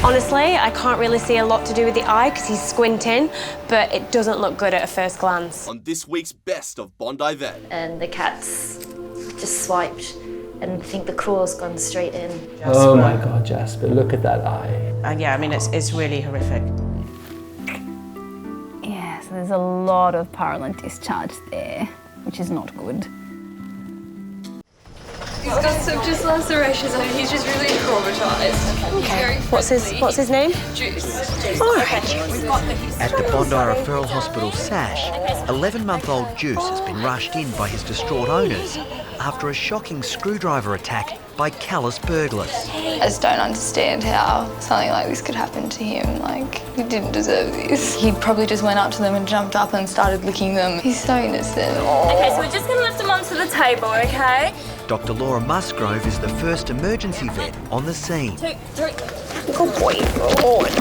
Honestly, I can't really see a lot to do with the eye because he's squinting, but it doesn't look good at a first glance. On this week's Best of Bondi Vet. And the cat's just swiped and I think the claw's gone straight in. Oh my God, Jasper, look at that eye. Yeah, I mean, it's really horrific. Yeah, so there's a lot of purulent discharge there, which is not good. He's got some just lacerations and he's just really traumatised. Okay. What's his name? Juice. All right. At the Bondi Referral Hospital SASH, 11-month-old Juice has been rushed in by his distraught owners after a shocking screwdriver attack by callous burglars. I just don't understand how something like this could happen to him. Like, he didn't deserve this. He probably just went up to them and jumped up and started licking them. He's so innocent. Okay, so we're just going to lift him onto the table, okay? Dr. Laura Musgrove is the first emergency vet on the scene. 2, 3. Good boy. Good.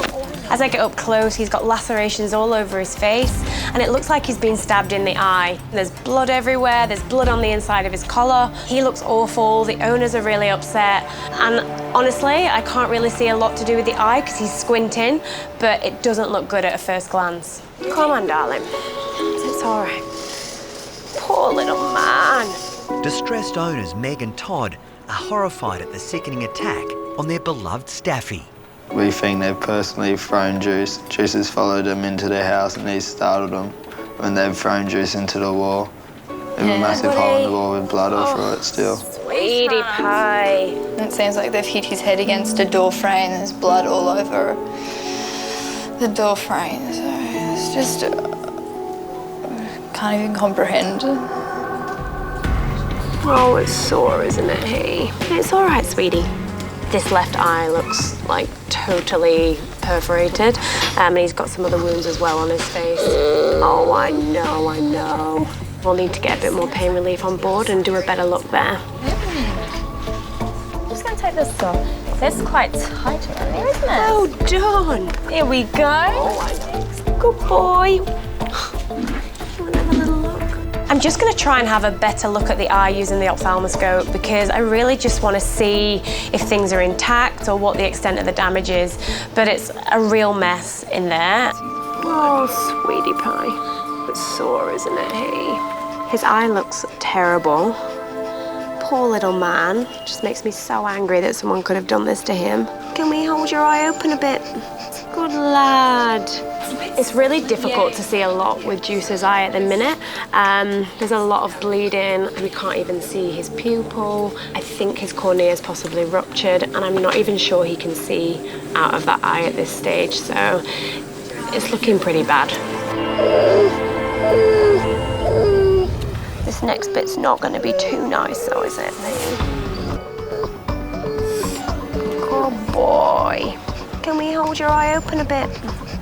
As I get up close, he's got lacerations all over his face, and it looks like he's been stabbed in the eye. There's blood everywhere, there's blood on the inside of his collar. He looks awful, the owners are really upset, and honestly, I can't really see a lot to do with the eye because he's squinting, but it doesn't look good at a first glance. Come on, darling. It's all right. Poor little man. Distressed owners Meg and Todd are horrified at the sickening attack on their beloved Staffy. We think they've personally thrown Juice. Juice has followed them into their house and he's startled them when they've thrown Juice into the wall. There's a massive hole in the wall with blood all through it still. Sweetie pie. It seems like they've hit his head against a door frame. There's blood all over the door frame. So it's just... can't even comprehend. Oh, it's sore, isn't it, hey? It's all right, sweetie. This left eye looks like totally perforated, and he's got some other wounds as well on his face. Oh, I know. We'll need to get a bit more pain relief on board and do a better look there. I'm just going to take this off. This is quite tight around here, isn't it? Oh, done. Here we go. Oh, I know. Good boy. I'm just going to try and have a better look at the eye using the ophthalmoscope because I really just want to see if things are intact or what the extent of the damage is. But it's a real mess in there. Oh, sweetie pie. It's sore, isn't it, hey? His eye looks terrible. Poor little man. Just makes me so angry that someone could have done this to him. Can we hold your eye open a bit? Good lad. It's really difficult to see a lot with Juice's eye at the minute. There's a lot of bleeding. We can't even see his pupil. I think his cornea is possibly ruptured, and I'm not even sure he can see out of that eye at this stage, so it's looking pretty bad. This next bit's not going to be too nice, though, is it? Good boy. Can we hold your eye open a bit?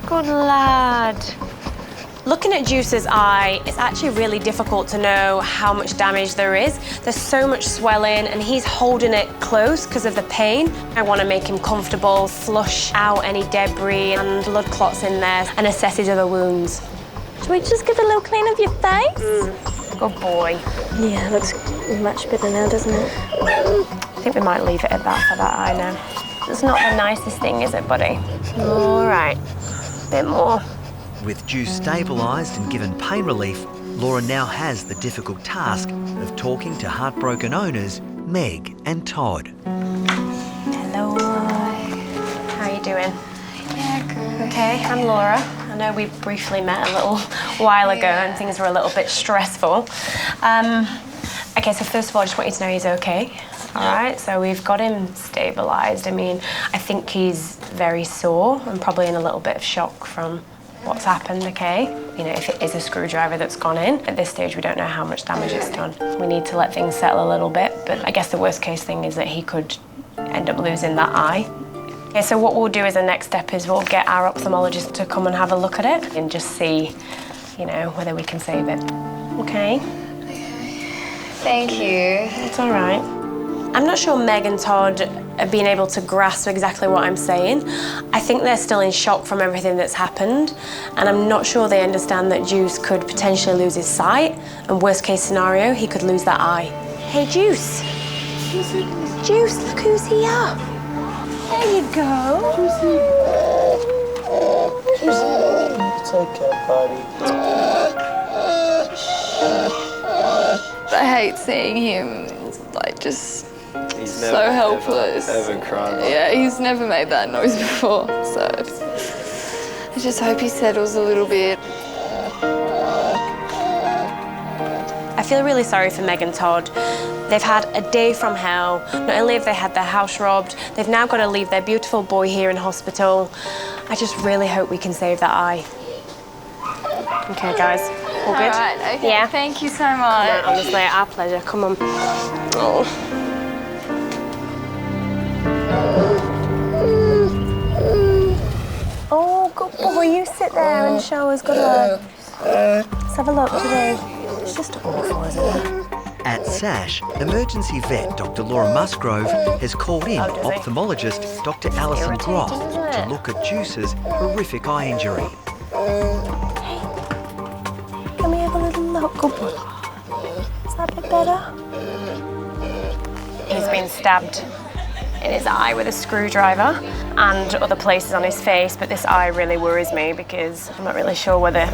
Good lad. Looking at Juice's eye, it's actually really difficult to know how much damage there is. There's so much swelling and he's holding it close because of the pain. I want to make him comfortable, flush out any debris and blood clots in there and assess his other wounds. Should we just give a little clean of your face? Good boy. Yeah, looks much better now, doesn't it? I think we might leave it at that for that eye now. It's not the nicest thing, is it, buddy? All right, a bit more. With Juice stabilised and given pain relief, Laura now has the difficult task of talking to heartbroken owners Meg and Todd. Hello. How are you doing? Yeah, good. Okay, I'm Laura. I know we briefly met a little while ago and things were a little bit stressful. Okay, so first of all, I just want you to know he's okay. All right, so we've got him stabilised. I mean, I think he's very sore and probably in a little bit of shock from what's happened, okay? You know, if it is a screwdriver that's gone in, at this stage we don't know how much damage it's done. We need to let things settle a little bit, but I guess the worst case thing is that he could end up losing that eye. Okay, so what we'll do as a next step is we'll get our ophthalmologist to come and have a look at it and just see, you know, whether we can save it. Okay? Thank you. It's all right. I'm not sure Meg and Todd have been able to grasp exactly what I'm saying. I think they're still in shock from everything that's happened, and I'm not sure they understand that Juice could potentially lose his sight, and worst case scenario, he could lose that eye. Hey, Juice. Juice, look who's here. There you go. okay, buddy. I hate seeing him, like, just so helpless. Ever cried. Yeah, he's never made that noise before, so I just hope he settles a little bit. I feel really sorry for Meg and Todd. They've had a day from hell. Not only have they had their house robbed, they've now got to leave their beautiful boy here in hospital. I just really hope we can save that eye. Okay, guys, all good? All right, okay, yeah. Thank you so much. Honestly, our pleasure. Come on. Oh. Oh, good boy. You sit there and show us. Good luck. Let's have a look today. It's just awful, isn't it? At SASH, emergency vet Dr. Laura Musgrove has called in ophthalmologist Dr. Alison Groff to look at Juice's horrific eye injury. Can we have a little look? Good boy. Is that a bit better? He's been stabbed in his eye with a screwdriver and other places on his face, but this eye really worries me because I'm not really sure whether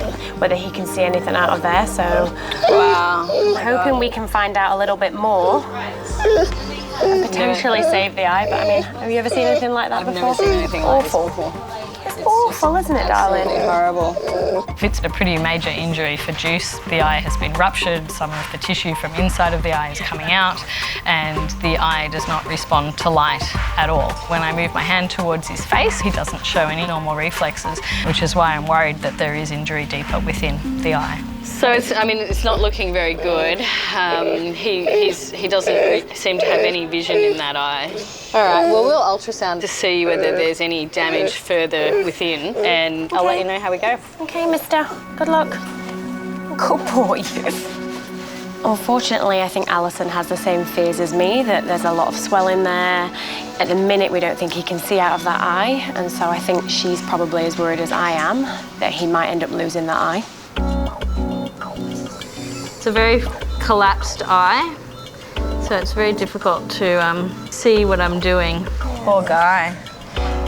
he can see anything out of there, so wow. I'm hoping we can find out a little bit more and potentially save the eye, but I mean, have you ever seen anything like that before? I've never seen anything like this before. It's awful, isn't it, darling? Horrible. If it's a pretty major injury for Juice, the eye has been ruptured, some of the tissue from inside of the eye is coming out, and the eye does not respond to light at all. When I move my hand towards his face, he doesn't show any normal reflexes, which is why I'm worried that there is injury deeper within the eye. So it's not looking very good. He doesn't seem to have any vision in that eye. All right, well, we'll ultrasound to see whether there's any damage further within, and I'll let you know how we go. Okay, mister. Good luck. Good boy. Unfortunately, I think Alison has the same fears as me, that there's a lot of swelling there. At the minute, we don't think he can see out of that eye, and so I think she's probably as worried as I am that he might end up losing that eye. It's a very collapsed eye, so it's very difficult to see what I'm doing. Poor guy.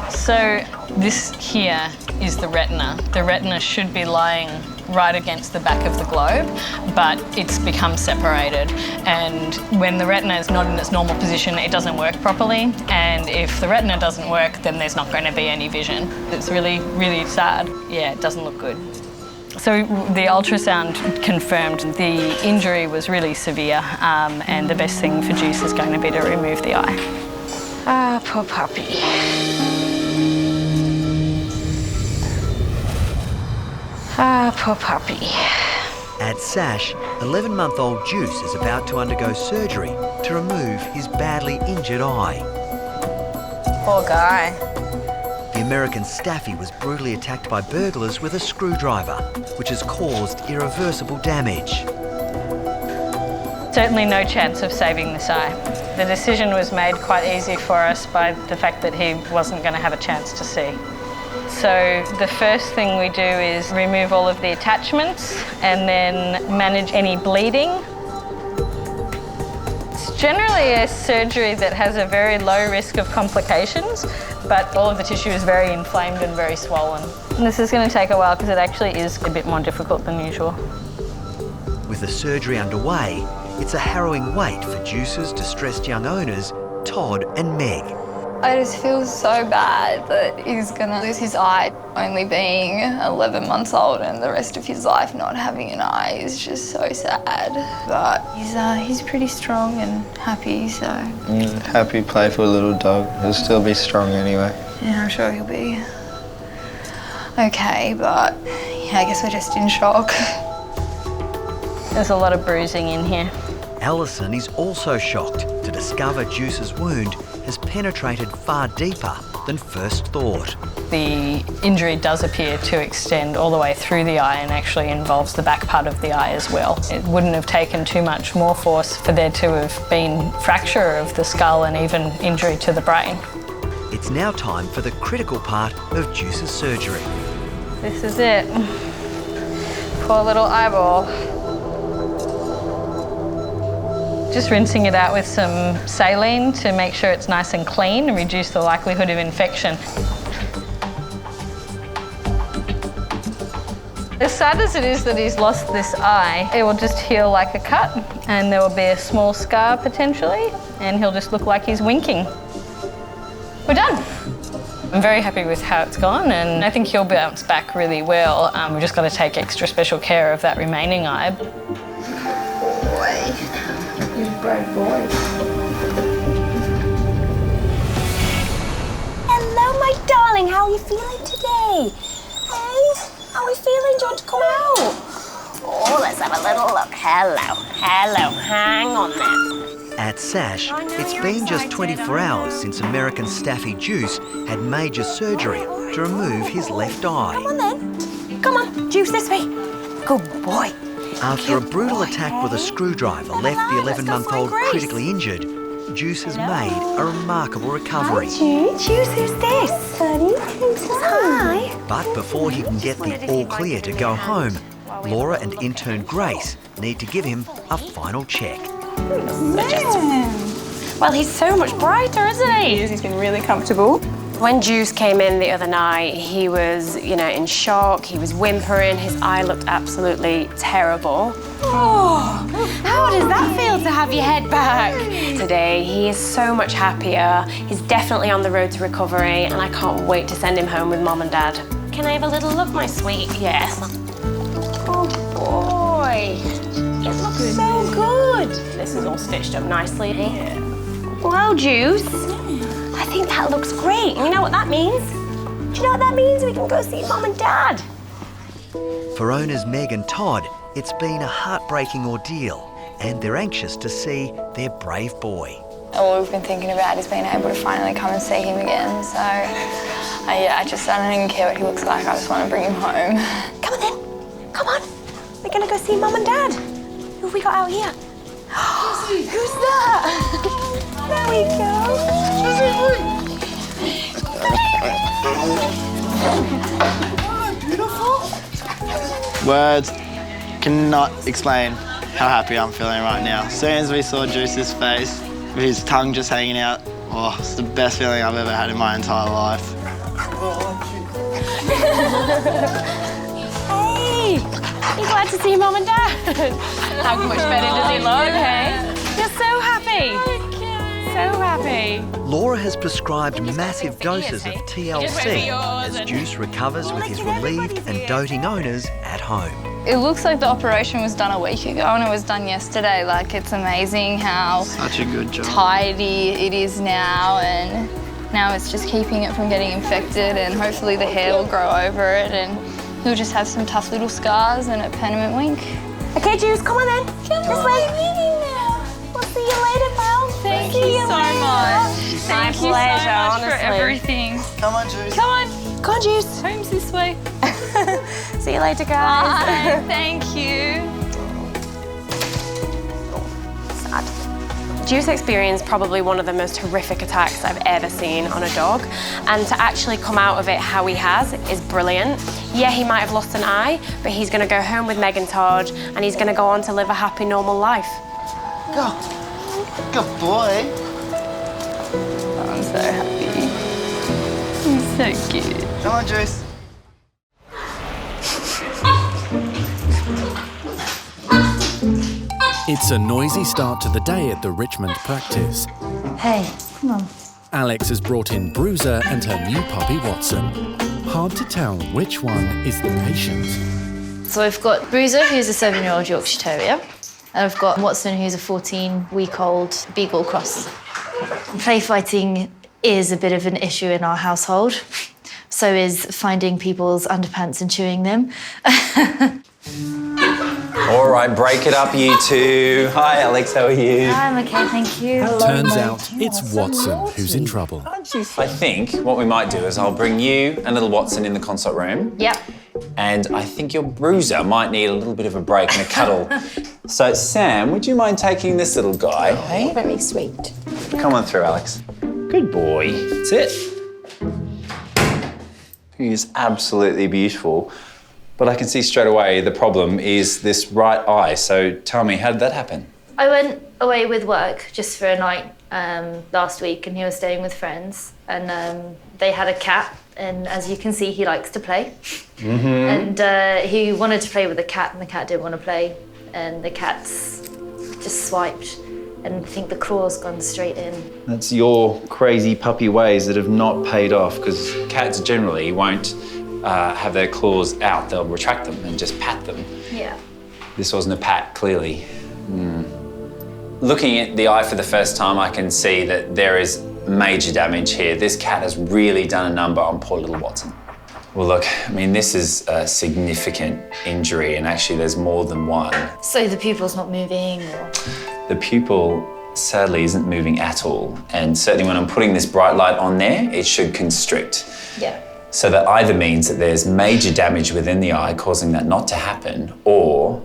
So this here is the retina. The retina should be lying right against the back of the globe, but it's become separated. And when the retina is not in its normal position, it doesn't work properly. And if the retina doesn't work, then there's not going to be any vision. It's really, really sad. Yeah, it doesn't look good. So the ultrasound confirmed the injury was really severe, and the best thing for Juice is going to be to remove the eye. Ah, poor puppy. Ah, poor puppy. At SASH, 11-month-old Juice is about to undergo surgery to remove his badly injured eye. Poor guy. The American staffy was brutally attacked by burglars with a screwdriver, which has caused irreversible damage. Certainly no chance of saving this eye. The decision was made quite easy for us by the fact that he wasn't going to have a chance to see. So the first thing we do is remove all of the attachments and then manage any bleeding. It's generally a surgery that has a very low risk of complications, but all of the tissue is very inflamed and very swollen. And this is going to take a while because it actually is a bit more difficult than usual. With the surgery underway, it's a harrowing wait for Juice's distressed young owners, Todd and Meg. I just feel so bad that he's gonna lose his eye, only being 11 months old, and the rest of his life not having an eye is just so sad. But he's pretty strong and happy, so. Happy, playful little dog. He'll still be strong anyway. Yeah, I'm sure he'll be okay, but yeah, I guess we're just in shock. There's a lot of bruising in here. Alison is also shocked to discover Juice's wound has penetrated far deeper than first thought. The injury does appear to extend all the way through the eye and actually involves the back part of the eye as well. It wouldn't have taken too much more force for there to have been fracture of the skull and even injury to the brain. It's now time for the critical part of Juice's surgery. This is it. Poor little eyeball. Just rinsing it out with some saline to make sure it's nice and clean and reduce the likelihood of infection. As sad as it is that he's lost this eye, it will just heal like a cut and there will be a small scar potentially and he'll just look like he's winking. We're done. I'm very happy with how it's gone and I think he'll bounce back really well. We've just got to take extra special care of that remaining eye. Boy, you brave boy. Hello, my darling. How are you feeling today? Hey, how are we feeling? Do you want to come out? Oh, let's have a little look. Hello. Hang on there. At Sash, it's been just 24 hours since American Staffy Juice had major surgery to remove his left eye. Come on then. Come on, Juice, this way. Good boy. After a brutal attack with a screwdriver left the 11-month-old critically injured, Juice has made a remarkable recovery. Juice, who's this? Buddy, hi. But before he can get the all clear to go home, Laura and intern Grace need to give him a final check. Well, he's so much brighter, isn't he? He is. He's been really comfortable. When Juice came in the other night, he was, in shock. He was whimpering. His eye looked absolutely terrible. Oh, how does that feel to have your head back? Today, he is so much happier. He's definitely on the road to recovery, and I can't wait to send him home with Mom and Dad. Can I have a little look, my sweet? Yes. Oh, boy. It looks so good. This is all stitched up nicely. Yeah. Well, Juice, I think that looks great. And you know what that means? Do you know what that means? We can go see Mom and Dad. For owners Meg and Todd, it's been a heartbreaking ordeal, and they're anxious to see their brave boy. All we've been thinking about is being able to finally come and see him again. So, I don't even care what he looks like. I just want to bring him home. Come on then. Come on. We're going to go see Mom and Dad. Who have we got out here? Who's that? There we go. Beautiful. Words cannot explain how happy I'm feeling right now. As soon as we saw Juice's face, with his tongue just hanging out, oh, it's the best feeling I've ever had in my entire life. Hey, you glad to see Mom and Dad? How much better does he look, hey? You're so happy. So happy. Laura has prescribed massive doses of TLC as Juice recovers with his relieved and doting owners at home. It looks like the operation was done a week ago and it was done yesterday. Like, it's amazing how such a good job. Tidy it is now, and now it's just keeping it from getting infected, and hopefully the hair will grow over it and he'll just have some tough little scars and a permanent wink. Okay, Juice, come on then. This way. We'll see you later, pal. Thank you so much. Thank you so much for everything. Come on, Juice. Come on. Come on, Juice. Home's this way. See you later, guys. Bye. Thank you. Sad. Juice experienced probably one of the most horrific attacks I've ever seen on a dog, and to actually come out of it how he has is brilliant. Yeah, he might have lost an eye, but he's going to go home with Meg and Todd, and he's going to go on to live a happy, normal life. Go. Good boy. I'm so happy. He's so cute. Come on, Juice. It's a noisy start to the day at the Richmond practice. Hey, come on. Alex has brought in Bruiser and her new puppy Watson. Hard to tell which one is the patient. So I've got Bruiser, who's a 7-year-old Yorkshire Terrier. And I've got Watson, who's a 14-week-old Beagle cross. Play fighting is a bit of an issue in our household. So is finding people's underpants and chewing them. All right, break it up, you two. Hi, Alex, how are you? I'm okay, thank you. Turns out it's Watson who's in trouble. I think what we might do is I'll bring you and little Watson in the consult room. Yep. And I think your Bruiser might need a little bit of a break and a cuddle. So, Sam, would you mind taking this little guy? Hey? Very sweet. Come on through, Alex. Good boy. That's it. He is absolutely beautiful. But I can see straight away the problem is this right eye. So tell me, how did that happen? I went away with work just for a night last week, and he was staying with friends, and they had a cat And as you can see, he likes to play. Mm-hmm. And he wanted to play with the cat, and the cat didn't want to play. And the cat's just swiped, and I think the claw's gone straight in. That's your crazy puppy ways that have not paid off, because cats generally won't have their claws out. They'll retract them and just pat them. Yeah. This wasn't a pat, clearly. Looking at the eye for the first time, I can see that there is major damage here. This cat has really done a number on poor little Watson. Well, look, I mean, this is a significant injury, and actually there's more than one. So the pupil's not moving, or? The pupil, sadly, isn't moving at all. And certainly when I'm putting this bright light on there, it should constrict. Yeah. So that either means that there's major damage within the eye causing that not to happen, or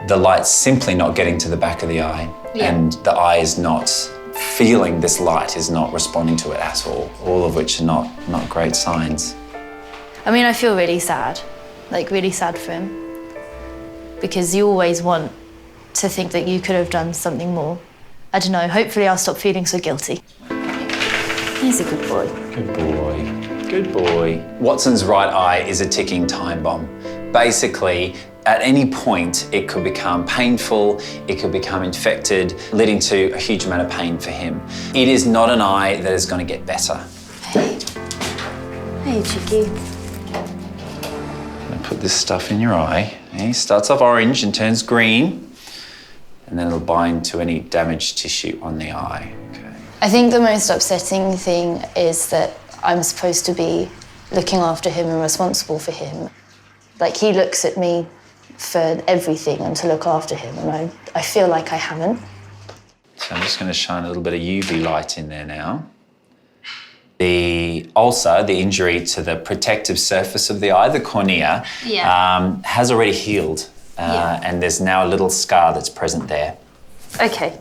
the light's simply not getting to the back of the eye, and the eye is not feeling this light, is not responding to it at all of which are not great signs. I mean, I feel really sad, like really sad for him, because you always want to think that you could have done something more. I don't know, hopefully I'll stop feeling so guilty. He's a good boy. Good boy, good boy. Watson's right eye is a ticking time bomb. Basically, at any point, it could become painful, it could become infected, leading to a huge amount of pain for him. It is not an eye that is going to get better. Hey. Hey, Chicky. I'm going to put this stuff in your eye. It starts off orange and turns green, and then it'll bind to any damaged tissue on the eye. Okay. I think the most upsetting thing is that I'm supposed to be looking after him and responsible for him. Like, he looks at me for everything and to look after him, and I feel like I haven't. So I'm just going to shine a little bit of UV light in there now. The ulcer, the injury to the protective surface of the eye, the cornea, has already healed, and there's now a little scar that's present there. Okay,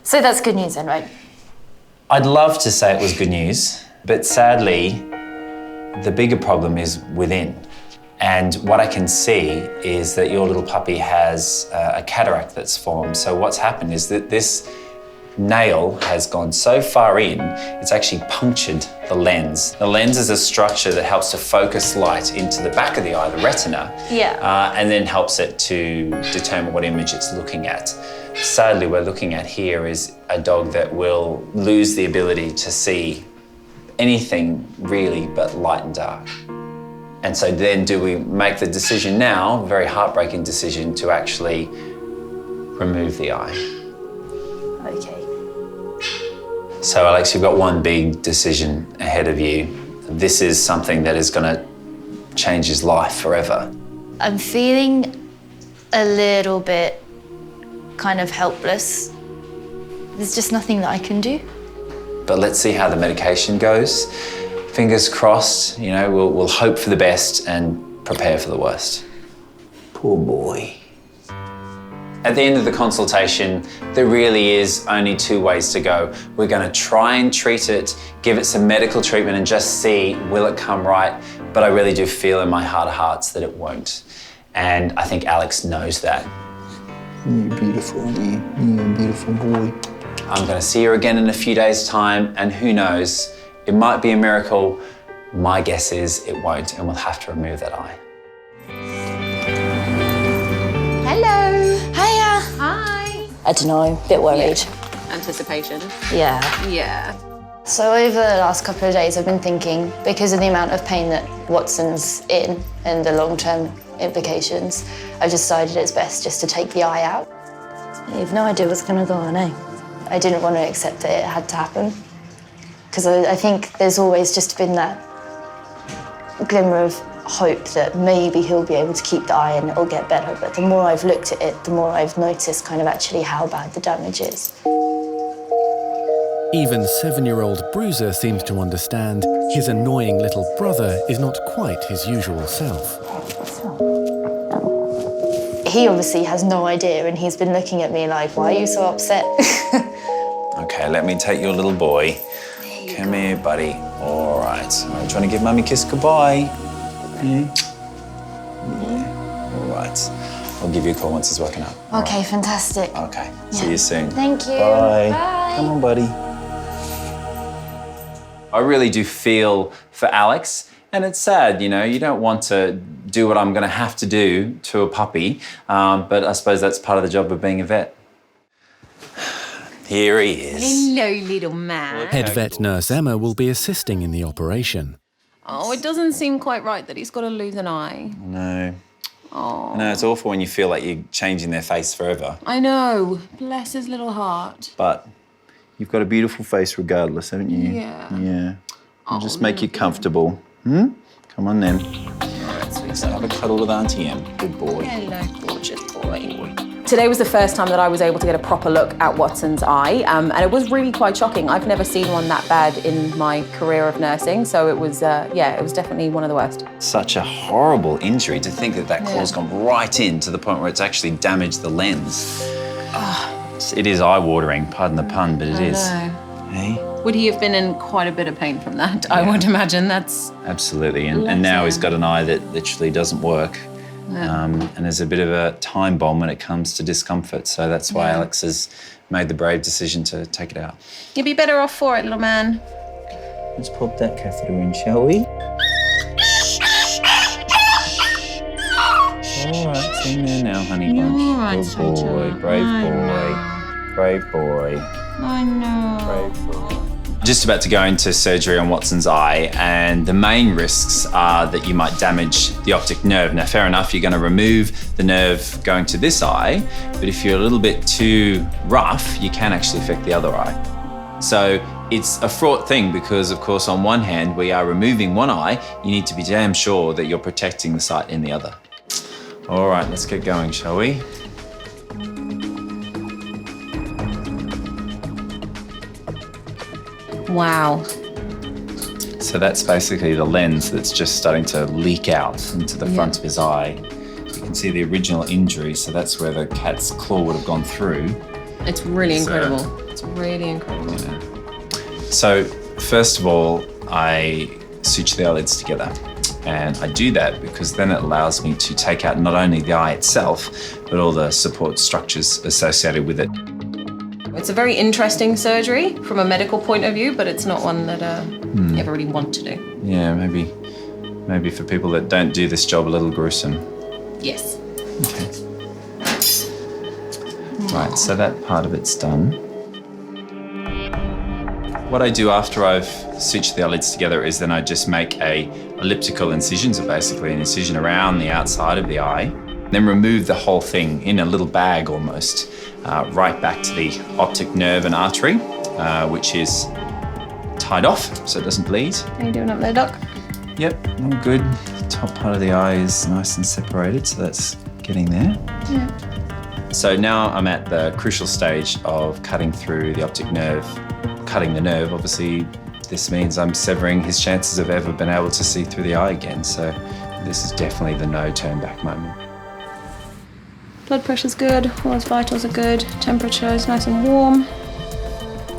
so that's good news then, right? I'd love to say it was good news, but sadly, the bigger problem is within. And what I can see is that your little puppy has a cataract that's formed. So what's happened is that this nail has gone so far in, it's actually punctured the lens. The lens is a structure that helps to focus light into the back of the eye, the retina, and then helps it to determine what image it's looking at. Sadly, we're looking at here is a dog that will lose the ability to see anything really but light and dark. And so then do we make the decision now, very heartbreaking decision, to actually remove the eye? Okay. So Alex, you've got one big decision ahead of you. This is something that is going to change his life forever. I'm feeling a little bit kind of helpless. There's just nothing that I can do. But let's see how the medication goes. Fingers crossed, you know, we'll hope for the best and prepare for the worst. Poor boy. At the end of the consultation, there really is only two ways to go. We're going to try and treat it, give it some medical treatment and just see, will it come right? But I really do feel in my heart of hearts that it won't. And I think Alex knows that. You're beautiful, you're a beautiful boy. I'm going to see her again in a few days' time, and who knows, it might be a miracle. My guess is it won't, and we'll have to remove that eye. Hello. Hiya. Hi. I don't know, a bit worried. Anticipation. Yeah. Yeah. So over the last couple of days, I've been thinking, because of the amount of pain that Watson's in and the long-term implications, I've decided it's best just to take the eye out. I have no idea what's going to go on, eh? I didn't want to accept that it had to happen, because I think there's always just been that glimmer of hope that maybe he'll be able to keep the eye and it'll get better. But the more I've looked at it, the more I've noticed kind of actually how bad the damage is. Even 7-year-old Bruiser seems to understand his annoying little brother is not quite his usual self. He obviously has no idea, and he's been looking at me like, why are you so upset? Okay, let me take your little boy. Come here, buddy. All right. I'm trying to give Mummy a kiss goodbye. Yeah. All right. I'll give you a call once he's woken up. Okay, right. Fantastic. Okay. See you soon. Thank you. Bye. Bye. Come on, buddy. I really do feel for Alex, and it's sad, you know, you don't want to do what I'm going to have to do to a puppy, but I suppose that's part of the job of being a vet. Here he is. Hello, little man. Head vet nurse Emma will be assisting in the operation. Oh, it doesn't seem quite right that he's got to lose an eye. No. Oh. No, it's awful when you feel like you're changing their face forever. I know. Bless his little heart. But you've got a beautiful face regardless, haven't you? Yeah. Yeah. I'll just make you comfortable. Come on then. Let's have a cuddle with Auntie Em. Good boy. Hello, gorgeous boy. Today was the first time that I was able to get a proper look at Watson's eye, and it was really quite shocking. I've never seen one that bad in my career of nursing, so it was, yeah, it was definitely one of the worst. Such a horrible injury to think that that claw's gone right in to the point where it's actually damaged the lens. It is eye-watering, pardon the pun, but it is. Hey? Would he have been in quite a bit of pain from that? I would imagine. That's absolutely, and now he's got an eye that literally doesn't work. And there's a bit of a time bomb when it comes to discomfort, so that's why Alex has made the brave decision to take it out. You'd be better off for it, little man. Let's pop that catheter in, shall we? All right, it's in there now, honey bunch. All right, Good boy, brave boy, brave boy. I know. Brave boy. Just about to go into surgery on Watson's eye, and the main risks are that you might damage the optic nerve. Now, fair enough, you're going to remove the nerve going to this eye, but if you're a little bit too rough, you can actually affect the other eye. So it's a fraught thing because, of course, on one hand, we are removing one eye. You need to be damn sure that you're protecting the site in the other. All right, let's get going, shall we? Wow. So that's basically the lens that's just starting to leak out into the front of his eye. You can see the original injury, so that's where the cat's claw would have gone through. It's really incredible. It's really incredible. Yeah. So first of all, I suture the eyelids together. And I do that because then it allows me to take out not only the eye itself, but all the support structures associated with it. It's a very interesting surgery from a medical point of view, but it's not one that you ever really want to do. Yeah, maybe for people that don't do this job, a little gruesome. Yes. Okay. Right, so that part of it's done. What I do after I've sutured the eyelids together is then I just make a elliptical incision, so basically an incision around the outside of the eye, then remove the whole thing in a little bag almost, right back to the optic nerve and artery, which is tied off so it doesn't bleed. How you doing up there, Doc? Yep, all good. The top part of the eye is nice and separated, so that's getting there. Yeah. So now I'm at the crucial stage of cutting through the optic nerve. Cutting the nerve, obviously, this means I'm severing his chances of ever being able to see through the eye again. So this is definitely the no turn back moment. Blood pressure's good, all his vitals are good, temperature is nice and warm.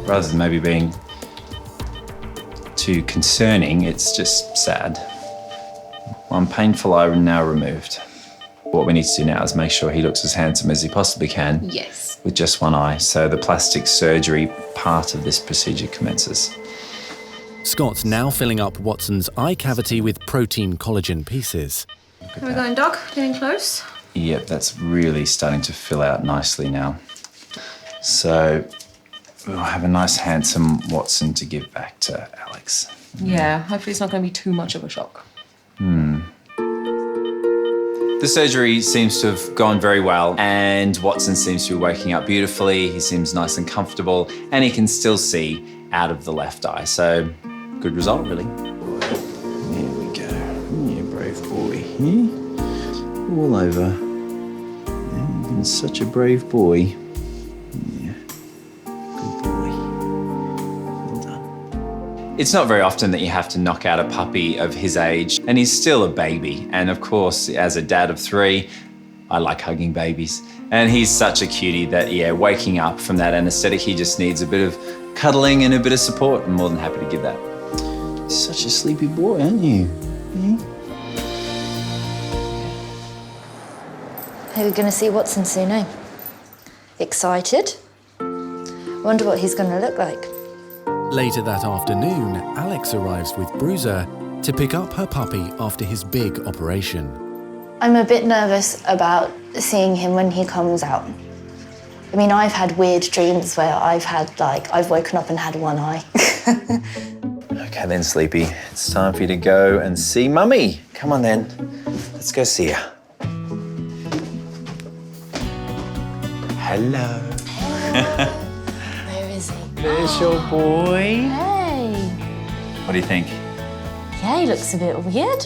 Rather than maybe being too concerning, it's just sad. One painful eye now removed. What we need to do now is make sure he looks as handsome as he possibly can. Yes. With just one eye. So the plastic surgery part of this procedure commences. Scott's now filling up Watson's eye cavity with protein collagen pieces. How are we going, Doc? Getting close? Yep, that's really starting to fill out nicely now. So we'll have a nice, handsome Watson to give back to Alex. Yeah, hopefully it's not going to be too much of a shock. The surgery seems to have gone very well, and Watson seems to be waking up beautifully. He seems nice and comfortable, and he can still see out of the left eye. So, good result, really. Here we go. Yeah, brave boy. Yeah. All over. Yeah, you've been such a brave boy. Yeah. Good boy. Well done. It's not very often that you have to knock out a puppy of his age, and he's still a baby. And of course, as a dad of 3, I like hugging babies. And he's such a cutie that, yeah, waking up from that anesthetic, he just needs a bit of cuddling and a bit of support. I'm more than happy to give that. You're such a sleepy boy, aren't you? Yeah? We're going to see Watson soon, eh? Excited? Wonder what he's going to look like. Later that afternoon, Alex arrives with Bruiser to pick up her puppy after his big operation. I'm a bit nervous about seeing him when he comes out. I mean, I've had weird dreams where I've woken up and had one eye. Okay then, Sleepy, it's time for you to go and see Mummy. Come on then, let's go see her. Hello. Where is he? There's your boy. Hey. What do you think? Yeah, he looks a bit weird.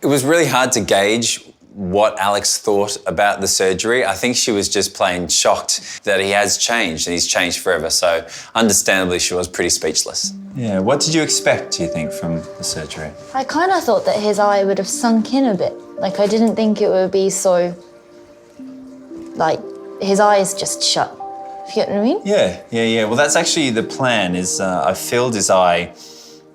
It was really hard to gauge what Alex thought about the surgery. I think she was just plain shocked that he has changed and he's changed forever. So understandably, she was pretty speechless. Yeah, what did you expect, do you think, from the surgery? I kind of thought that his eye would have sunk in a bit. Like, I didn't think it would be so, like, his eye is just shut. You get what I mean? Yeah. Well, that's actually the plan, is I filled his eye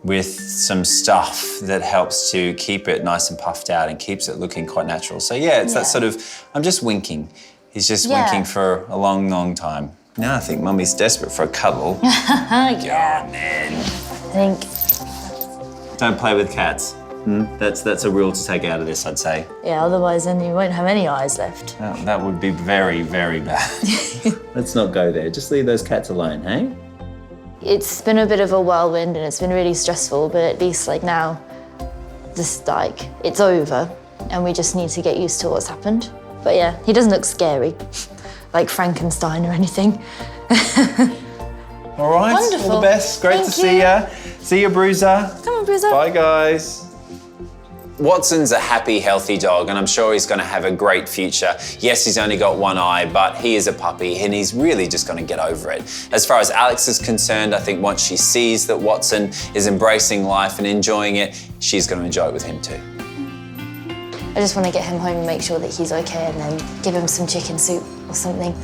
with some stuff that helps to keep it nice and puffed out and keeps it looking quite natural. So yeah, it's that sort of, I'm just winking. He's just winking for a long, long time. Now I think Mummy's desperate for a cuddle. Yeah. Go on then. I think. Don't play with cats. That's a rule to take out of this, I'd say. Yeah, otherwise then you won't have any eyes left. That would be very, very bad. Let's not go there. Just leave those cats alone, hey? It's been a bit of a whirlwind and it's been really stressful, but at least like now, just like, it's over and we just need to get used to what's happened. But yeah, he doesn't look scary, like Frankenstein or anything. All right, Wonderful. all the best. Great to see ya. See you, Bruiser. Come on, Bruiser. Bye, guys. Watson's a happy, healthy dog, and I'm sure he's going to have a great future. Yes, he's only got one eye, but he is a puppy, and he's really just going to get over it. As far as Alex is concerned, I think once she sees that Watson is embracing life and enjoying it, she's going to enjoy it with him too. I just want to get him home and make sure that he's okay and then give him some chicken soup or something.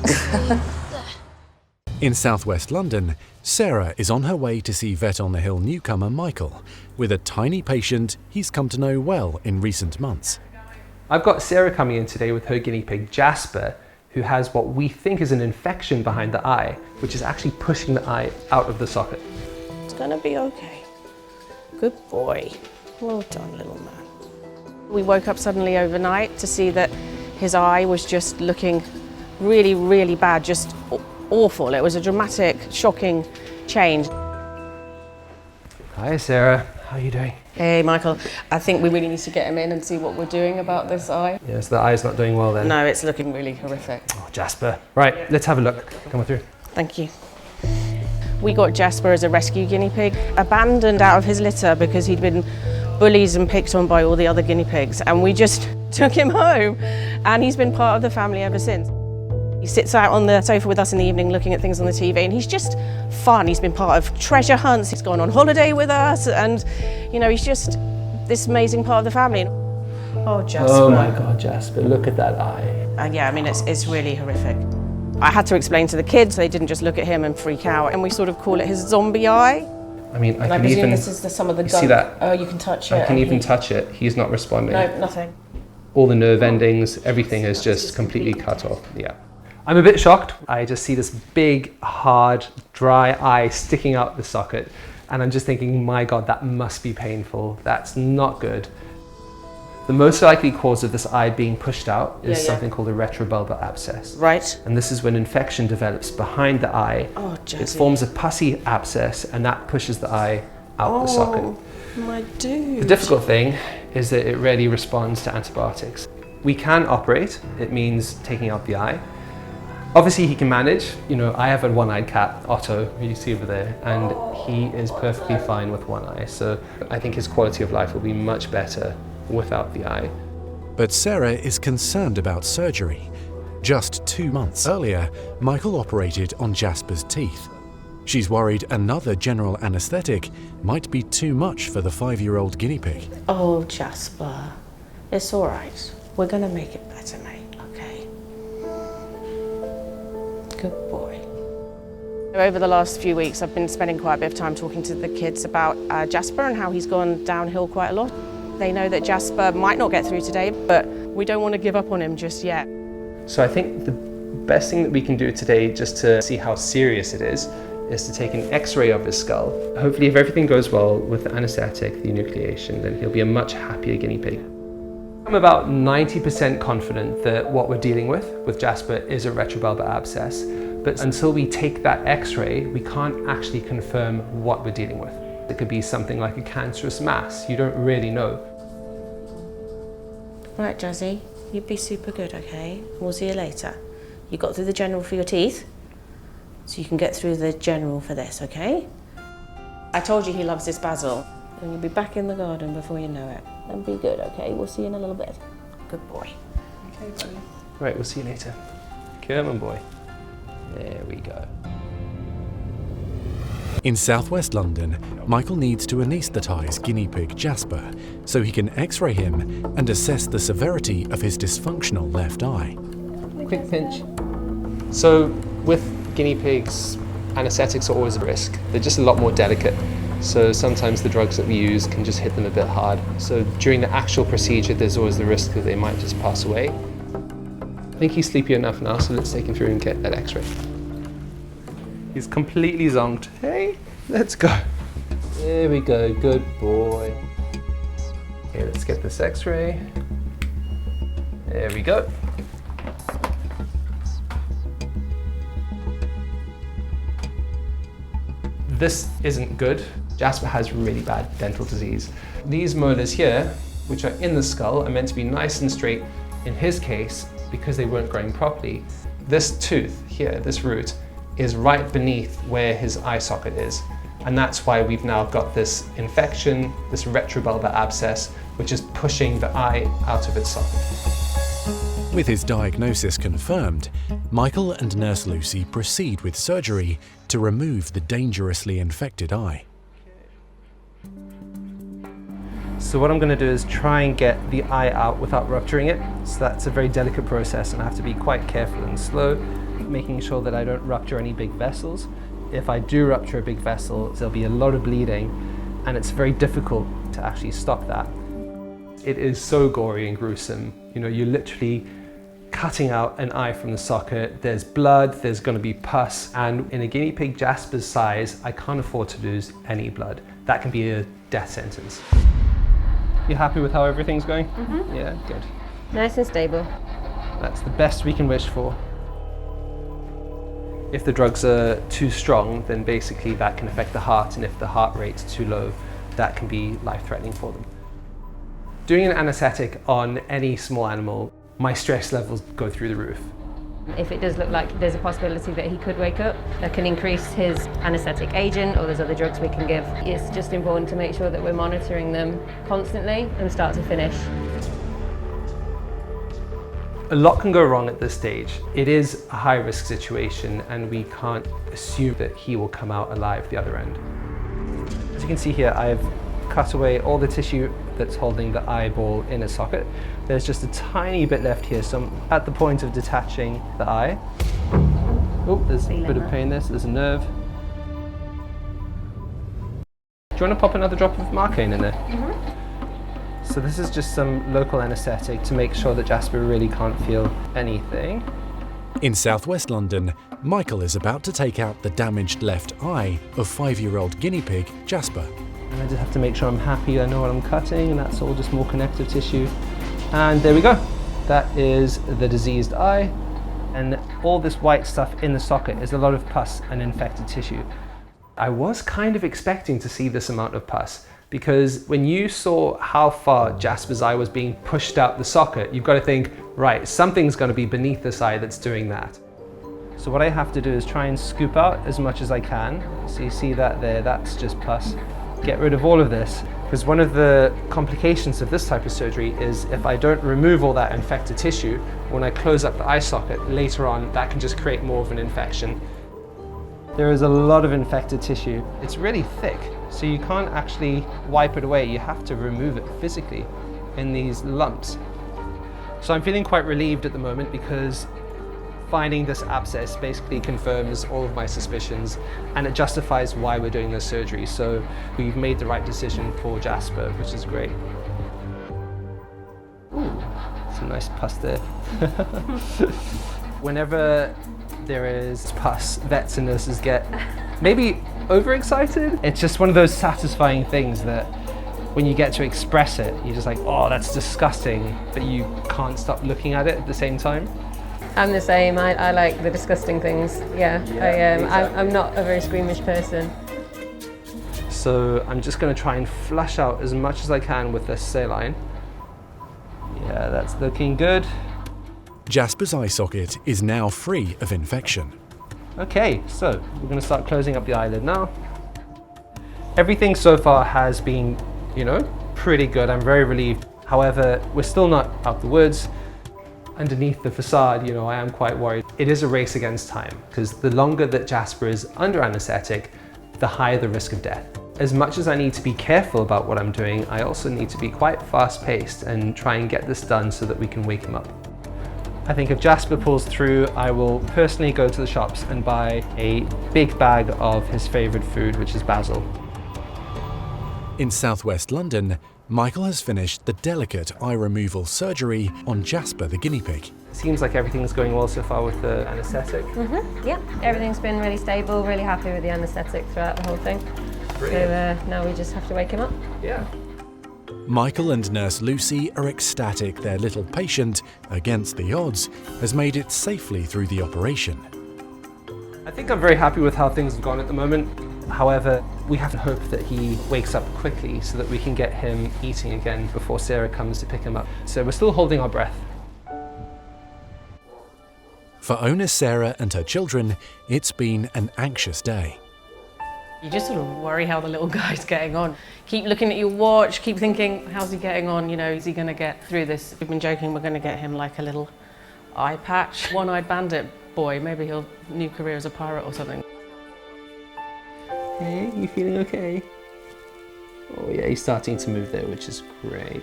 In southwest London, Sarah is on her way to see Vet on the Hill newcomer Michael with a tiny patient he's come to know well in recent months. I've got Sarah coming in today with her guinea pig Jasper, who has what we think is an infection behind the eye, which is actually pushing the eye out of the socket. It's gonna be okay. Good boy. Well done, little man. We woke up suddenly overnight to see that his eye was just looking really, really bad, just awful. It was a dramatic, shocking change. Hi, Sarah. How are you doing? Hey, Michael. I think we really need to get him in and see what we're doing about this eye. Yes, the eye's not doing well then. No, it's looking really horrific. Oh, Jasper. Right, let's have a look. Come on through. Thank you. We got Jasper as a rescue guinea pig, abandoned out of his litter because he'd been bullied and picked on by all the other guinea pigs, and we just took him home, and he's been part of the family ever since. He sits out on the sofa with us in the evening looking at things on the TV, and he's just fun. He's been part of treasure hunts, he's gone on holiday with us, and you know, he's just this amazing part of the family. Oh, Jasper. Oh my God, Jasper, look at that eye. Yeah, I mean, it's really horrific. I had to explain to the kids, they didn't just look at him and freak out, and we sort of call it his zombie eye. I mean, I and I can presume even this is some of the see that. Oh, you can touch it. I can even touch it. He's not responding. No, nothing. All the nerve endings, everything is just completely cut off. Yeah. I'm a bit shocked. I just see this big, hard, dry eye sticking out the socket, and I'm just thinking, my God, that must be painful. That's not good. The most likely cause of this eye being pushed out is something called a retrobulbar abscess. Right. And this is when infection develops behind the eye. Oh, it forms a pussy abscess, and that pushes the eye out the socket. Oh, my dude. The difficult thing is that it rarely responds to antibiotics. We can operate. It means taking out the eye. Obviously, he can manage. You know, I have a one-eyed cat, Otto, who you see over there, and he is perfectly fine with one eye. So I think his quality of life will be much better without the eye. But Sarah is concerned about surgery. Just 2 months earlier, Michael operated on Jasper's teeth. She's worried another general anaesthetic might be too much for the 5-year-old guinea pig. Oh, Jasper, it's all right. We're gonna make it better, mate, okay? Good boy. Over the last few weeks, I've been spending quite a bit of time talking to the kids about Jasper and how he's gone downhill quite a lot. They know that Jasper might not get through today, but we don't want to give up on him just yet. So I think the best thing that we can do today, just to see how serious it is is to take an X-ray of his skull. Hopefully, if everything goes well with the anaesthetic, the enucleation, then he'll be a much happier guinea pig. I'm about 90% confident that what we're dealing with Jasper is a retrobulbar abscess, but until we take that X-ray, we can't actually confirm what we're dealing with. It could be something like a cancerous mass. You don't really know. Right, Jazzy, you'd be super good, okay? We'll see you later. You got through the general for your teeth, so you can get through the general for this, okay? I told you he loves this basil, and you'll be back in the garden before you know it. And be good, okay? We'll see you in a little bit. Good boy. Okay, buddy. Right, we'll see you later. Come on, boy. There we go. In southwest London, Michael needs to anaesthetise guinea pig Jasper so he can x-ray him and assess the severity of his dysfunctional left eye. Quick pinch. So with guinea pigs, anaesthetics are always a risk. They're just a lot more delicate. So sometimes the drugs that we use can just hit them a bit hard. So during the actual procedure, there's always the risk that they might just pass away. I think he's sleepy enough now, so let's take him through and get that x-ray. He's completely zonked. Hey, let's go. There we go, good boy. Okay, let's get this x-ray. There we go. This isn't good. Jasper has really bad dental disease. These molars here, which are in the skull, are meant to be nice and straight in his case because they weren't growing properly. This tooth here, this root, is right beneath where his eye socket is. And that's why we've now got this infection, this retrobulbar abscess, which is pushing the eye out of its socket. With his diagnosis confirmed, Michael and Nurse Lucy proceed with surgery to remove the dangerously infected eye. So what I'm going to do is try and get the eye out without rupturing it. So that's a very delicate process and I have to be quite careful and slow, making sure that I don't rupture any big vessels. If I do rupture a big vessel, there'll be a lot of bleeding and it's very difficult to actually stop that. It is so gory and gruesome. You know, you're literally cutting out an eye from the socket. There's blood, there's going to be pus, and in a guinea pig Jasper's size, I can't afford to lose any blood. That can be a death sentence. You happy with how everything's going? Mm-hmm. Yeah, good. Nice and stable. That's the best we can wish for. If the drugs are too strong, then basically that can affect the heart, and if the heart rate's too low, that can be life-threatening for them. Doing an anaesthetic on any small animal, my stress levels go through the roof. If it does look like there's a possibility that he could wake up, that can increase his anaesthetic agent, or there's other drugs we can give. It's just important to make sure that we're monitoring them constantly and start to finish. A lot can go wrong at this stage. It is a high-risk situation and we can't assume that he will come out alive the other end. As you can see here, I've cut away all the tissue that's holding the eyeball in a socket. There's just a tiny bit left here, so I'm at the point of detaching the eye. Oh, there's a bit of pain there, so there's a nerve. Do you want to pop another drop of Marcaine in there? Mm-hmm. So this is just some local anaesthetic to make sure that Jasper really can't feel anything. In southwest London, Michael is about to take out the damaged left eye of 5-year-old guinea pig Jasper. And I just have to make sure I'm happy, I know what I'm cutting, and that's all just more connective tissue. And there we go. That is the diseased eye. And all this white stuff in the socket is a lot of pus and infected tissue. I was kind of expecting to see this amount of pus, because when you saw how far Jasper's eye was being pushed out the socket, you've got to think, right, something's going to be beneath this eye that's doing that. So what I have to do is try and scoop out as much as I can. So you see that there, that's just pus. Get rid of all of this, because one of the complications of this type of surgery is if I don't remove all that infected tissue, when I close up the eye socket later on, that can just create more of an infection. There is a lot of infected tissue. It's really thick, so you can't actually wipe it away. You have to remove it physically in these lumps. So I'm feeling quite relieved at the moment because finding this abscess basically confirms all of my suspicions and it justifies why we're doing this surgery. So we've made the right decision for Jasper, which is great. Ooh, some nice pus there. Whenever there is pus. Vets and nurses get maybe overexcited. It's just one of those satisfying things that when you get to express it, you're just like, oh, that's disgusting, but you can't stop looking at it at the same time. I'm the same. I like the disgusting things. Yeah, exactly. I'm not a very squeamish person. So I'm just going to try and flush out as much as I can with this saline. Yeah, that's looking good. Jasper's eye socket is now free of infection. Okay, so we're going to start closing up the eyelid now. Everything so far has been, you know, pretty good. I'm very relieved. However, we're still not out the woods. Underneath the facade, you know, I am quite worried. It is a race against time, because the longer that Jasper is under anesthetic, the higher the risk of death. As much as I need to be careful about what I'm doing, I also need to be quite fast-paced and try and get this done so that we can wake him up. I think if Jasper pulls through, I will personally go to the shops and buy a big bag of his favourite food, which is basil. In southwest London, Michael has finished the delicate eye removal surgery on Jasper the guinea pig. Seems like everything's going well so far with the anaesthetic. Yeah, everything's been really stable, really happy with the anaesthetic throughout the whole thing. Brilliant. So now we just have to wake him up. Yeah. Michael and Nurse Lucy are ecstatic their little patient, against the odds, has made it safely through the operation. I think I'm very happy with how things have gone at the moment. However, we have to hope that he wakes up quickly so that we can get him eating again before Sarah comes to pick him up. So we're still holding our breath. For owner Sarah and her children, it's been an anxious day. You just sort of worry how the little guy's getting on. Keep looking at your watch, keep thinking, how's he getting on? You know, is he going to get through this? We've been joking we're going to get him like a little eye patch. One-eyed bandit boy, maybe he'll new career as a pirate or something. Hey, you feeling okay? Oh yeah, he's starting to move there, which is great.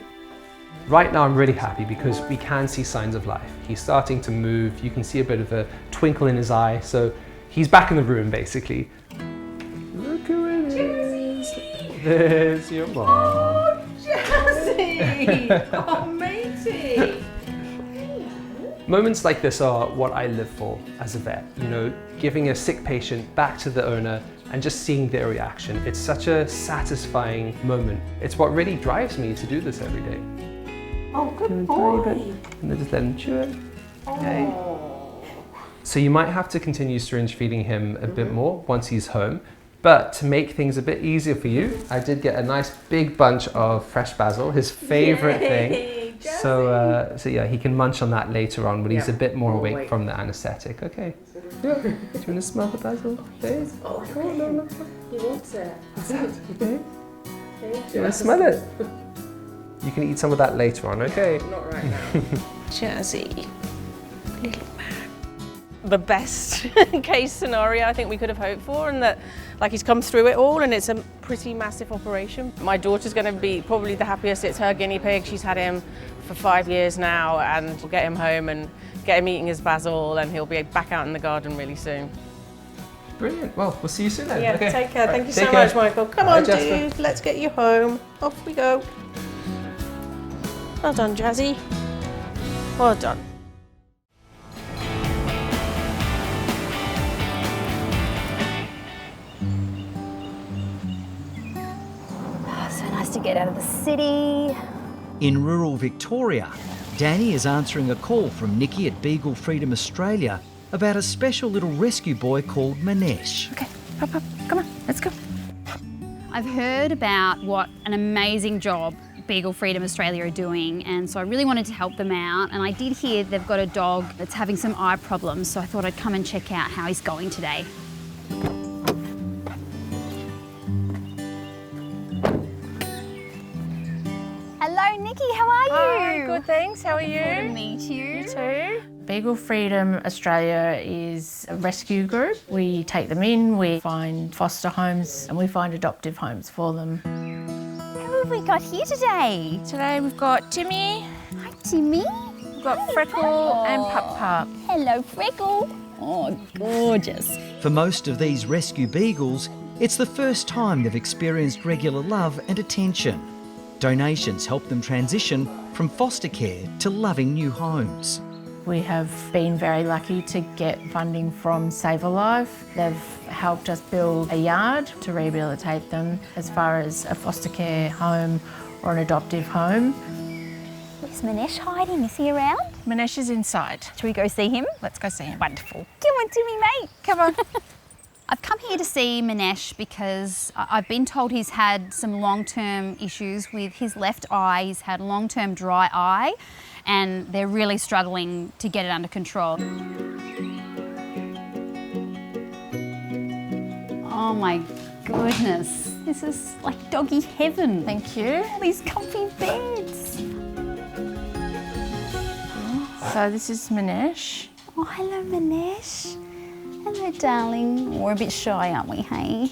Right now I'm really happy because we can see signs of life. He's starting to move, you can see a bit of a twinkle in his eye, so he's back in the room basically. Look who it is! There's your mom. Oh, Jazzy! Oh, matey! Moments like this are what I live for as a vet. You know, giving a sick patient back to the owner and just seeing their reaction. It's such a satisfying moment. It's what really drives me to do this every day. Oh, good boy. And then just let him chew it. Okay. So you might have to continue syringe feeding him a bit more once he's home. But to make things a bit easier for you, I did get a nice big bunch of fresh basil, his favourite thing. So yeah, he can munch on that later on when he's a bit more awake from the anaesthetic. Okay. Yeah. Do you want to smell the basil? Please? Oh, no. He wants it. Okay. You want to smell it? You can eat some of that later on, okay? Not right now. Jazzy, little man. The best case scenario I think we could have hoped for, and that like he's come through it all and it's a pretty massive operation. My daughter's going to be probably the happiest. It's her guinea pig. She's had him for 5 years now, and we'll get him home and get him eating his basil, and he'll be back out in the garden really soon. Brilliant. Well, we'll see you soon then. Yeah, okay. take care. Right, Thank you take so care. much, Michael. Come Bye, on, Jasper. dude. Let's get you home. Off we go. Well done, Jazzy. Well done. So nice to get out of the city. In rural Victoria, Danny is answering a call from Nikki at Beagle Freedom Australia about a special little rescue boy called Manesh. Okay, Pop, come on, let's go. I've heard about what an amazing job Beagle Freedom Australia are doing, and so I really wanted to help them out, and I did hear they've got a dog that's having some eye problems, so I thought I'd come and check out how he's going today. Hello, Nikki, how are you? Hi, good, thanks. How are you? Good to meet you. You too. Beagle Freedom Australia is a rescue group. We take them in, we find foster homes, and we find adoptive homes for them. Who have we got here today? Today we've got Timmy. Hi, Timmy. We've got Freckle and Pup Pup. Hello, Freckle. Oh, gorgeous. For most of these rescue beagles, it's the first time they've experienced regular love and attention. Donations help them transition from foster care to loving new homes. We have been very lucky to get funding from Save a Life. They've helped us build a yard to rehabilitate them as far as a foster care home or an adoptive home. Is Manesh hiding? Is he around? Manesh is inside. Shall we go see him? Let's go see him. Wonderful. Come on to me, mate. Come on. I've come here to see Manesh because I've been told he's had some long-term issues with his left eye. He's had long-term dry eye and they're really struggling to get it under control. Oh my goodness. This is like doggy heaven. Thank you. All these comfy beds. So this is Manesh. Oh, hello, Manesh. Hello, darling. We're a bit shy, aren't we, hey?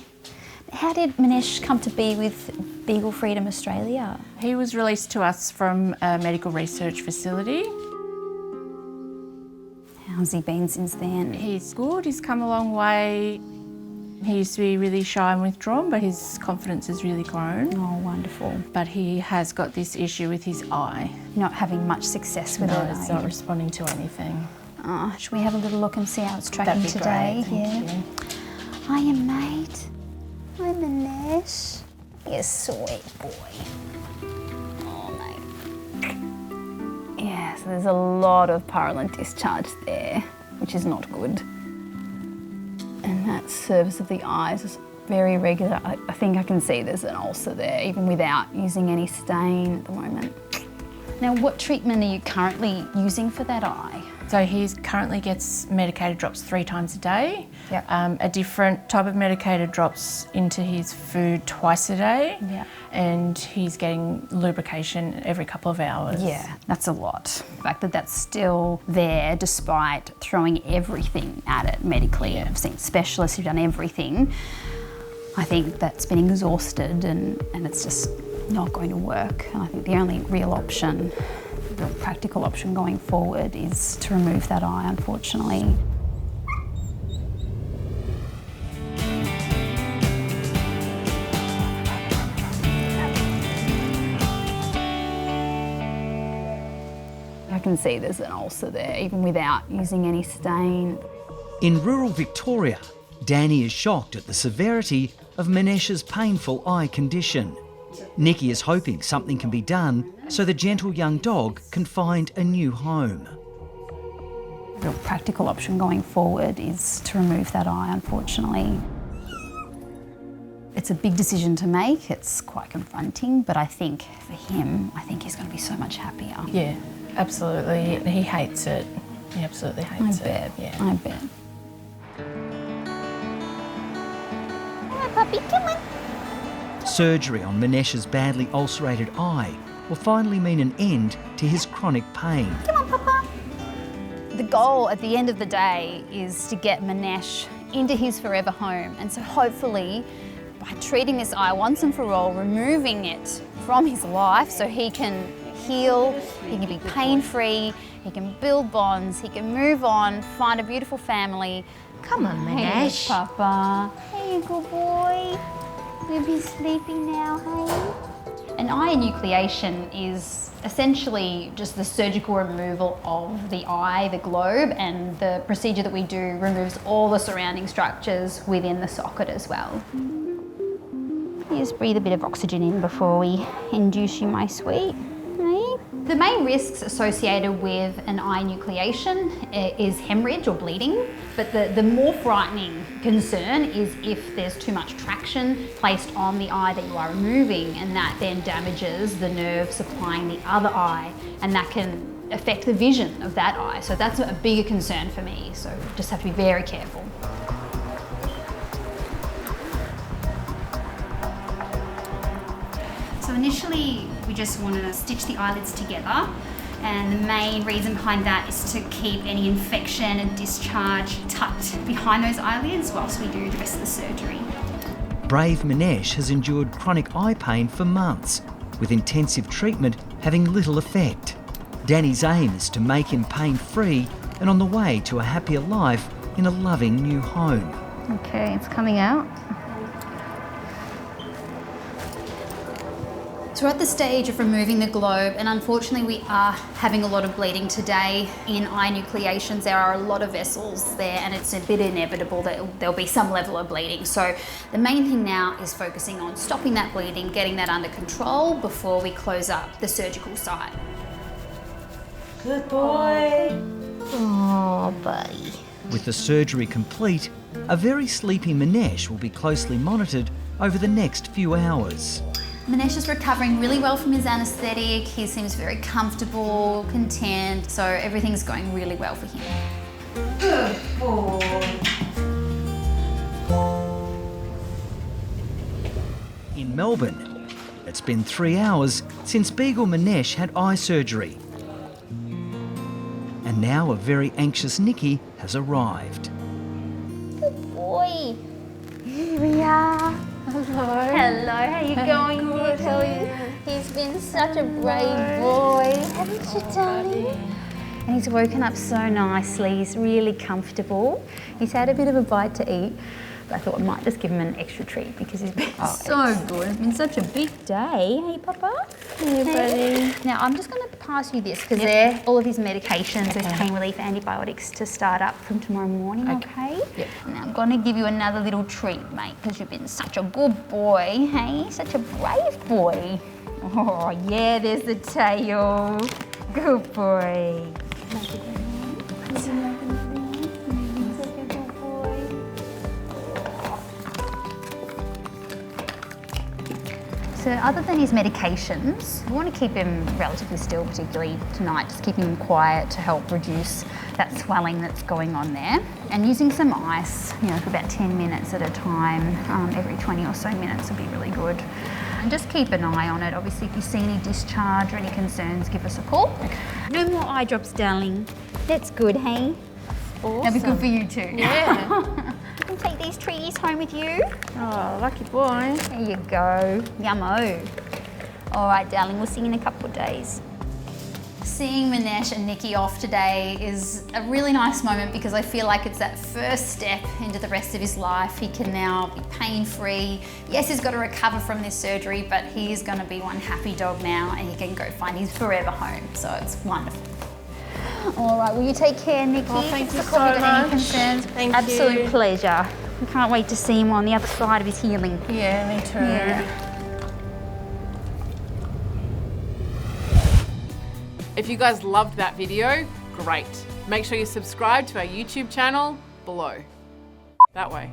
How did Manesh come to be with Beagle Freedom Australia? He was released to us from a medical research facility. How's he been since then? He's good. He's come a long way. He used to be really shy and withdrawn, but his confidence has really grown. Oh, wonderful. But he has got this issue with his eye. Not having much success with it, it's not responding to anything. Oh, should we have a little look and see how it's tracking That'd be today? great, thank you. Hiya, mate. Hi, Manesh. You're a sweet boy. Oh, mate. Yeah, so there's a lot of purulent discharge there, which is not good. And that surface of the eyes is very regular. I think I can see there's an ulcer there, even without using any stain at the moment. Now, what treatment are you currently using for that eye? So he currently gets medicated drops 3 times a day. Yep. A different type of medicated drops into his food twice a day. Yep. And he's getting lubrication every couple of hours. Yeah, that's a lot. The fact that that's still there despite throwing everything at it medically. I've seen specialists who've done everything. I think that's been exhausted and it's just not going to work. And I think the only real option, the practical option going forward is to remove that eye, unfortunately. I can see there's an ulcer there, even without using any stain. In rural Victoria, Danny is shocked at the severity of Manesh's painful eye condition. Nikki is hoping something can be done so the gentle young dog can find a new home. The practical option going forward is to remove that eye, unfortunately. It's a big decision to make, it's quite confronting, but I think for him, I think he's going to be so much happier. Yeah, absolutely. He hates it. He absolutely hates it. Yeah. I bet. Come on, puppy, come on. Surgery on Manesh's badly ulcerated eye will finally mean an end to his chronic pain. Come on, Papa. The goal at the end of the day is to get Manesh into his forever home. And so hopefully, by treating this eye once and for all, removing it from his life so he can heal, he can be pain-free, he can build bonds, he can move on, find a beautiful family. Come on, Hey, Manesh. Papa. Hey, good boy. You'll be sleeping now, hey? An eye enucleation is essentially just the surgical removal of the eye, the globe, and the procedure that we do removes all the surrounding structures within the socket as well. You just breathe a bit of oxygen in before we induce you, my sweet. The main risks associated with an eye enucleation is hemorrhage or bleeding, but the more frightening concern is if there's too much traction placed on the eye that you are removing, and that then damages the nerve supplying the other eye, and that can affect the vision of that eye. So that's a bigger concern for me, so just have to be very careful. So initially, we just want to stitch the eyelids together, and the main reason behind that is to keep any infection and discharge tucked behind those eyelids whilst we do the rest of the surgery. Brave Manesh has endured chronic eye pain for months, with intensive treatment having little effect. Danny's aim is to make him pain-free and on the way to a happier life in a loving new home. Okay, it's coming out. So we're at the stage of removing the globe, and unfortunately we are having a lot of bleeding today. In eye nucleations, there are a lot of vessels there, and it's a bit inevitable that there'll be some level of bleeding. So the main thing now is focusing on stopping that bleeding, getting that under control before we close up the surgical site. Good boy. Oh, buddy. With the surgery complete, a very sleepy Manesh will be closely monitored over the next few hours. Manesh is recovering really well from his anaesthetic. He seems very comfortable, content, so everything's going really well for him. Good boy. In Melbourne, it's been 3 hours since Beagle Manesh had eye surgery. And now a very anxious Nikki has arrived. Good boy. Here we are. Hello. Hello, how you going? Good, how are you? He's been such a brave boy, haven't you, darling? And he's woken up so nicely. He's really comfortable. He's had a bit of a bite to eat, but I thought I might just give him an extra treat because he's been so good. It's been such a big day. Hey, Papa? Hey, buddy. Now, I'm just going to pass you this because they're all of his medications with pain relief antibiotics to start up from tomorrow morning, okay? Yep. Now, I'm going to give you another little treat, mate, because you've been such a good boy, hey? Such a brave boy. Oh, yeah, there's the tail. Good boy. So other than his medications, we want to keep him relatively still, particularly tonight, just keep him quiet to help reduce that swelling that's going on there. And using some ice, you know, for about 10 minutes at a time, every 20 or so minutes would be really good. And just keep an eye on it. Obviously, if you see any discharge or any concerns, give us a call. No more eye drops, darling. That's good, hey? Awesome. That'll be good for you too. Yeah. You can take these treaties home with you. Oh, lucky boy. There you go. Yummo. All right, darling, we'll see you in a couple of days. Seeing Manesh and Nikki off today is a really nice moment because I feel like it's that first step into the rest of his life. He can now be pain-free. Yes, he's got to recover from this surgery, but he is going to be one happy dog now and he can go find his forever home. So it's wonderful. All right, will you take care, Nikki? Oh, thank you If so you've got much. any concerns, Thank absolute you. pleasure. I can't wait to see him on the other side of his healing. Yeah, me too. Yeah. If you guys loved that video, great. Make sure you subscribe to our YouTube channel below. That way.